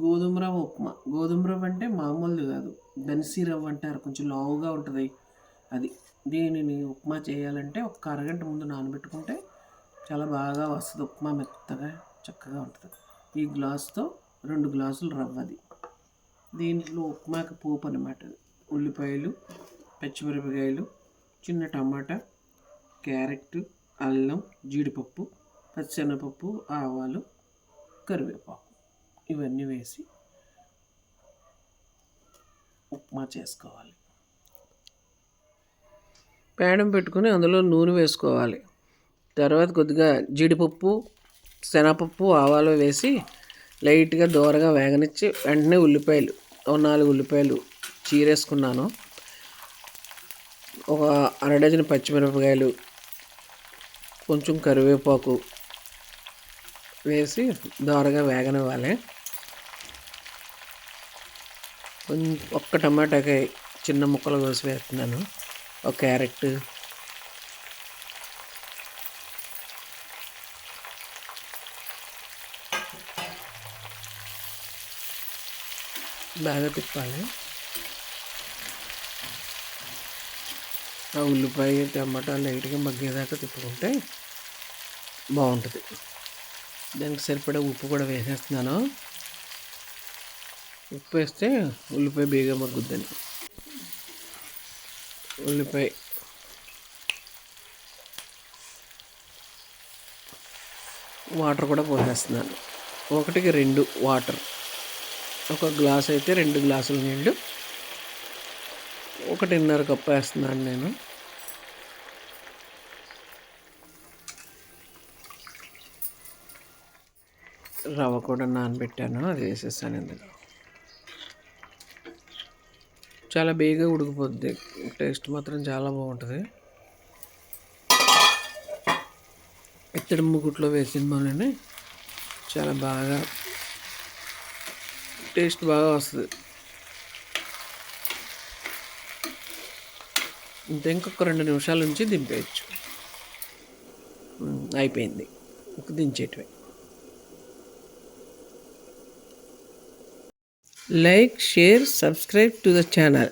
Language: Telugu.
గోధుమ రవ్వ ఉప్మా. గోధుమ రవ్వ అంటే మామూలుది కాదు, బెన్సీ రవ్వ అంటారు, కొంచెం లావుగా ఉంటుంది అది. దీనిని ఉప్మా చేయాలంటే ఒక అరగంట ముందు నానబెట్టుకుంటే చాలా బాగా వస్తుంది ఉప్మా, మెత్తగా చక్కగా ఉంటుంది. ఈ గ్లాస్తో 2 గ్లాసులు రవ్వ అది. దీంట్లో ఉప్మాకి పోపు అనమాట. ఉల్లిపాయలు, పచ్చిమిరపకాయలు, చిన్న టమాటా, క్యారెట్, అల్లం, జీడిపప్పు, పచ్చెనగపప్పు, ఆవాలు, కరివేపాకు ఇవన్నీ వేసి ఉప్మా చేసుకోవాలి. పేడం పెట్టుకుని అందులో నూనె వేసుకోవాలి. తర్వాత కొద్దిగా జీడిపప్పు, శనగపప్పు, ఆవాలు వేసి లైట్గా దోరగా వేగనిచ్చి వెంటనే ఉల్లిపాయలు 4 ఉల్లిపాయలు చీరేసుకున్నాను. ఒక అర డజన్ పచ్చిమిరపకాయలు, కొంచెం కరివేపాకు వేసి దోరగా వేగనివ్వాలి. ఒక్క టమాటాకాయ చిన్న ముక్కలు కోసి వేస్తున్నాను. ఒక క్యారెట్, బాగా తిప్పాలి. ఆ ఉల్లిపాయ టమాటా లైట్గా మగ్గేదాకా తిప్పుకుంటే బాగుంటుంది. దానికి సరిపడా ఉప్పు కూడా వేసేస్తున్నాను. ఉప్పు వేస్తే ఉల్లిపాయ బేగా మగ్గుద్దని. ఉల్లిపాయ వాటర్ కూడా పోసేస్తున్నాను. 1కి 2 వాటర్. ఒక గ్లాస్ అయితే 2 గ్లాసుల నీళ్ళు, 1.5 కప్పు వేస్తున్నాను నేను. రవ్వ కూడా నానబెట్టాను, అది వేసేసాను ఇందులో. చాలా బేగా ఉడికిపోద్ది, టేస్ట్ మాత్రం చాలా బాగుంటుంది. ఇత్తడి ముకుట్లో వేసిన మనని చాలా బాగా టేస్ట్ బాగా వస్తుంది. ఇంకొక 2 నిమిషాల నుంచి దింపేయచ్చు. అయిపోయింది, దించేటివి. Like, share, subscribe to the channel.